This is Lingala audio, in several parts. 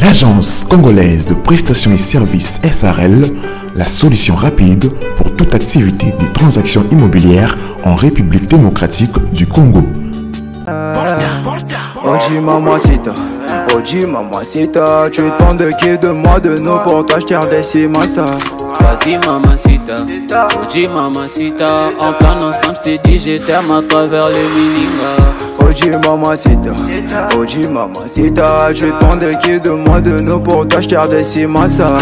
L'agence congolaise de prestations et services SRL, la solution rapide pour toute activité des transactions immobilières en République démocratique du Congo. Oji mamacita, Oji mamacita, tu es de qui de moi de nous pour t'acheter des massa. Vas-y mamacita, Oji mamacita, en plan ensemble je t'ai dit j'étais à travers les miningas. Oji mamacita, Oji mamacita, tu es de qui de moi de nous pour t'acheter des massa.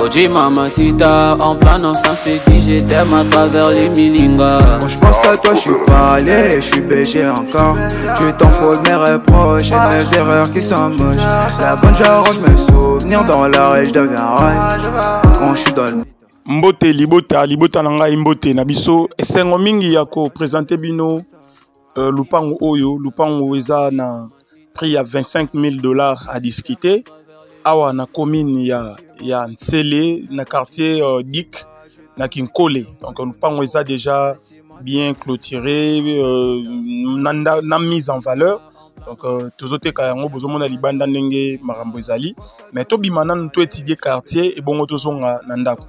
Oji mamacita, en plan ensemble je t'ai dit j'étais à travers les miningas. Quand je pense à toi je suis pas allé, je suis BG encore. Tu t'en fous de mes reproches et de mes erreurs qui sont moches. La bonne j'arrange mes souvenirs dans la je deviens rage quand je suis dans le... Mbote libota nanga mbote na biso esengo mingi ya ko présenter bino lupango oyo lupango eza na prix ya $25,000 à discuter awa na commune ya Ntsele na quartier Dik na Kinkole. Donc lupango eza déjà bien clôturé na mise en valeur. Donc tozote kayango bozomona libanda ndenge marambo ezali mais to bimana to étudier quartier et bongo tozonga na ndako.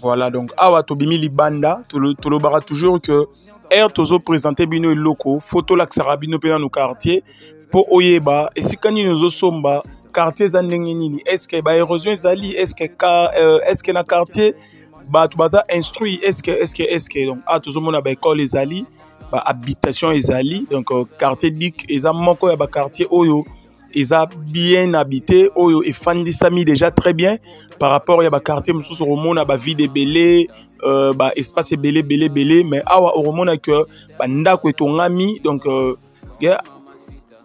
Voilà, donc awa tobimi libanda tolobara toujours que air tozo présenter bino loko photo la bino pena no quartier po oyeba esikani nozo somba quartier za ndenge nini, est-ce que ba érosion ezali, est-ce que na quartier ba to baza instruit, est-ce que donc a tozo mona ba école ezali ba habitation ezali, donc quartier dik eza moko ya ba quartier oyo eza bien habité oyo efandisami déjà très bien par rapport à ba quartier mususu romona ba vie de belé ba espace belé mais awa romona que ba ndako etongami donc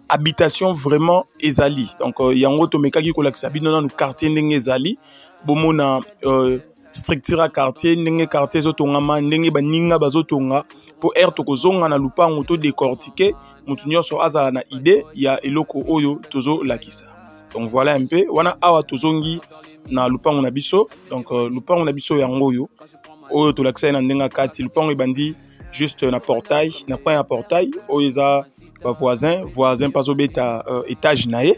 habitation vraiment ezali donc yango to mekaki ko lakisa bino na quartier ndenge ezali bomona structure quartier ndenge quartier zotongama ndenge baninga bazotonga pour air tokozonga na lupango to décortiquer mutu nyonso azala na idée ya eloko oyo tozo lakisa. Donc voilà un peu wana awa tozongi na lupango na biso. Donc lupango na biso yango oyo to lakisa na ndenga kati lupango ebandi juste na portail na point ya portail oyo eza ba voisin pazo beta étage na ye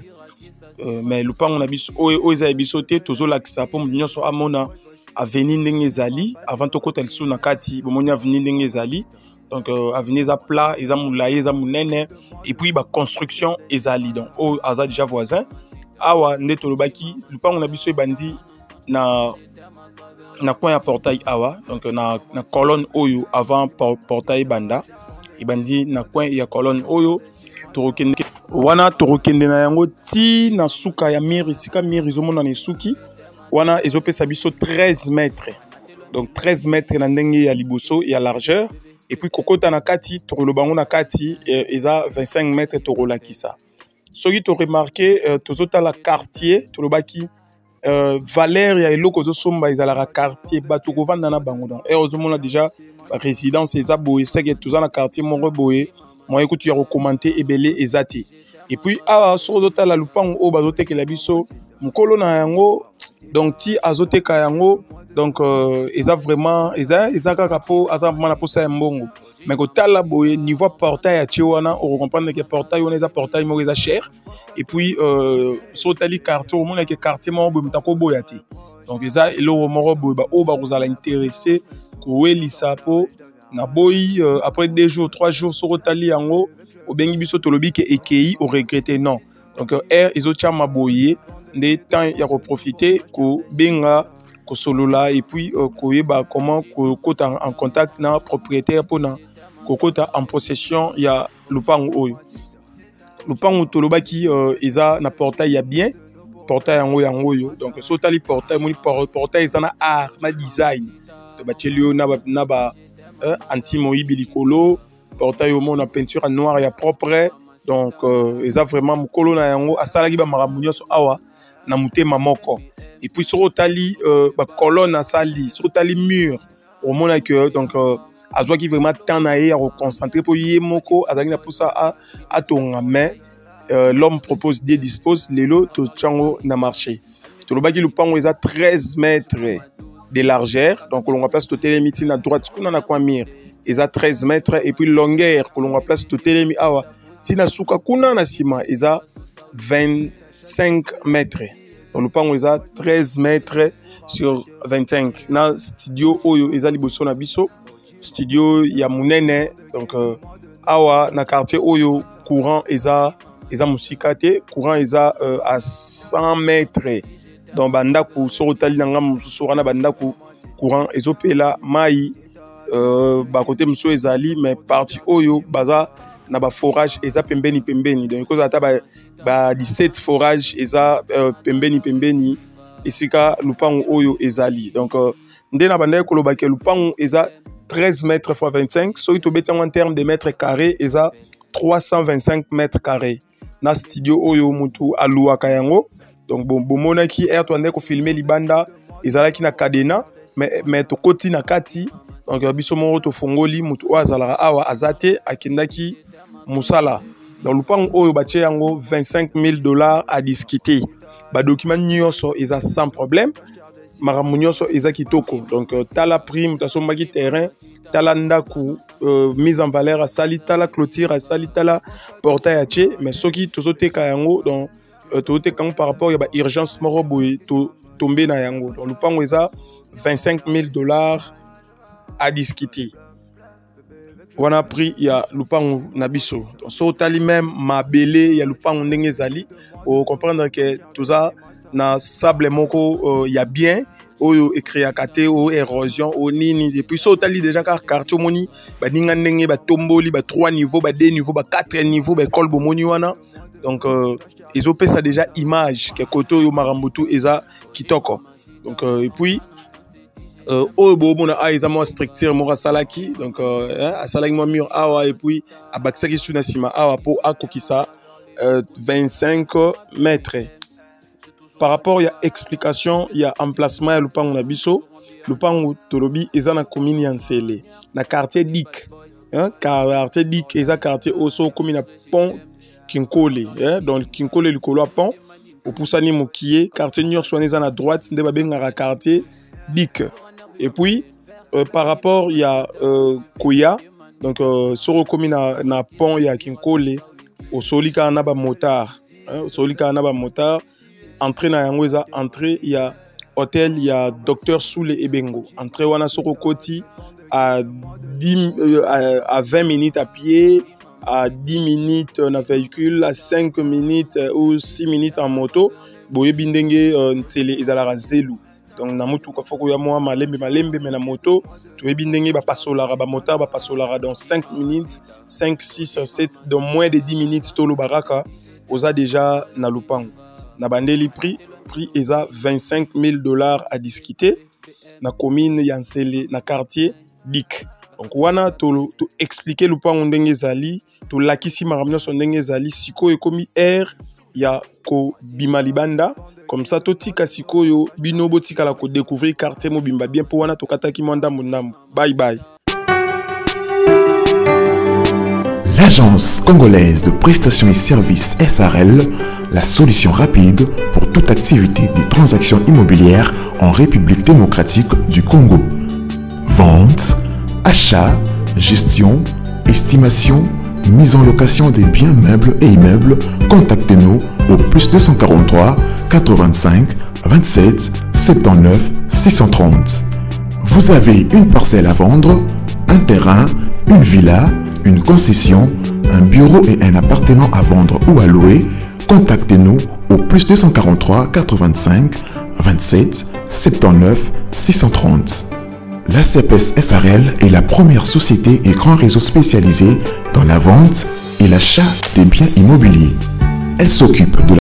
mais lupango na biso oyo eza biso te tozo lakisa po mutu nyonso amona avenue ndenge ezali avant to kota lisu na kati bomoni avenue ndenge ezali. Donc avenue eza plat eza mulaye eza munene et puis ba construction ezali donc o aza déjà voisin awa nde tolobaki lupango na biso ebandi na coin ya portail awa donc na colonne oyo avant portail banda ebandi na coin ya colonne oyo torokende wana torokende na yango ti na suka ya mur isika mur izomona na suki wana ezopesa biso 13 mètres. Donc 13 mètres na ndenge ya liboso ya largeur et puis kokota na kati tolobango na kati eza 25 mètres torolakisa. Soki to remarquer tozota la quartier tolobaki valeur ya eloko zo somba ezalaka quartier bato kovanda na bango donc heureusement là déjà résidence eza boye c'est que toza na quartier moko boye moi écoute ya recommander ebele ezate et puis awa sozota la lupango o bazotekela biso mukolo na yango donc ti azoteka yango donc eza vraiment eza kaka po aza vraiment na posa ya mbongo mais kotala boye niveau portail ya tiwana on comprendre que portail on eza portail mo eza cher et puis sotali quartier au monde que quartier mo bo mtako boya te donc eza elo moro boye ba o ba kozala intéressé ko welisa po na boyi après 2 jours 3 jours sotali yango obengi biso tolobi ke ekei o regretter non donc air ezochama boye des temps il y a profiter ko benga ko solola et puis ko yeba comment ko kota en contact na propriétaire pour na ko kota en possession ya lupango oyo lupango tolobaki eza na portail ya bien portail yango yo donc sotali portail moni portail eza na art na design to ba chelio na ba anti-moyibi likolo portail au monde en peinture noire ya propre donc eza vraiment mukolo na yango asalaki ba makambo nyonso awa na mutema moko et puis sur otali ba colonne asali sur otali mur au monde que donc azwa qui vraiment temps na ye à reconcentrer pour yé moko azaki na poussa à tonga mais l'homme propose des dispose lelo to tchango na marché to lo baki lupango eza 13 mètres de largeur donc on place to télémiti na droite kuna na kwa mur eza 13 mètres et puis longueur que l'on place to télémi awa tina suka kuna na sima eza 25 mètres. Donc le pango eza 13 mètres sur 25. Na studio oyo eza liboso na biso. Studio ya munene. Donc awa na quartier oyo courant eza musika te. Courant eza à 100 mètres. Donc bandaku sorotali nanga musorana bandaku courant ezopela mai ba côté muso ezali mais partie oyo baza na ba forage eza pembeni donc cause ata ba 17 forage eza pembeni esika lupango oyo ezali donc nde na banda koloba ke lupango eza 13 mètres x 25 so to beti en termes de mètres carrés eza 325 mètres carrés na studio oyo mutu aluaka yango donc bomona ki air to ande ko filmer libanda ezalaki na cadena mais to koti na kati donc biso moko to fongoli mutu azalaka awa azate akendaki musala dans lupango oyo batie yango $25,000 à discuter ba document nyonso eza sans problème maramu nyonso eza kitoko donc tala prime ta sombaki terrain tala ndaku mise en valeur à sali tala clôture à sali tala portail atie mais soki tozoteka yango donc tozoteka yango par rapport ya ba urgence moko boye to tomber na yango donc lupango eza $25,000 à discuter. On a pris ya lupango nabiso. Donc so tali même mabele ya lupango ndenge zali pour comprendre que tout ça na sable moko ya bien oyo ekreakate o érosion o nini depuis so tali déjà car quartier moni ba ninga ndenge ba tomboli ba 3 niveaux ba 2 niveaux ba 4 niveaux ba école bo moni wana donc ils ont fait ça déjà image que koto yo marambutu eza kitoko donc et puis oyo bomona a eza mo structure moko salaki donc asalaki mo mur awa et puis abakisaki suna sima awa po akokisa 25 mètres. Par rapport à explication, il y a emplacement à lupango na biso. Lupango tolobi eza na commune ya Nsele, na quartier Dik. Quartier Dik eza quartier oso commune na pont Kinkole, donc Kinkole likolo pont opusani mokie quartier nyonso eza na droite nde babengaka quartier Dik. Et puis par rapport il y a Koya, donc sur commune na pont ya Kinkole osolika na ba motard, osolika na ba motard. Entrée na yango eza entrée il y a hôtel il y a docteur Soule Ebengo entrée wana soko koti à 20 minutes à pied à 10 minutes en véhicule à 5 minutes ou 6 minutes en moto boye bindenge Nsele ezalaka zelu donc na mutu ko foko ya moi malembe mais na moto to bindenge ba pasolara ba motard ba pasolara dans 5 minutes 5 6 7 dans moins de 10 minutes tolo baraka oza déjà na lupango. Na bandeli prix eza $25,000 à discuter na commune ya Nsele na quartier Dik. Donc wana to expliquer lupango ndenge zali to lakisi maramyo so ndenge zali siko ekomi air ya ko bima libanda comme ça to tika siko yo bino botika la ko découvrir quartier mobimba bien pour wana to kataki mwanda munam. Bye bye. L'Agence congolaise de prestations et services SARL, la solution rapide pour toute activité des transactions immobilières en République démocratique du Congo. Vente, achat, gestion, estimation, mise en location des biens meubles et immeubles, contactez-nous au +243 85 27 79 630. Vous avez une parcelle à vendre, un terrain, une villa, une concession, un bureau et un appartement à vendre ou à louer, contactez-nous au +243 85 27 79 630. La CPS SARL est la première société et grand réseau spécialisé dans la vente et l'achat des biens immobiliers. Elle s'occupe de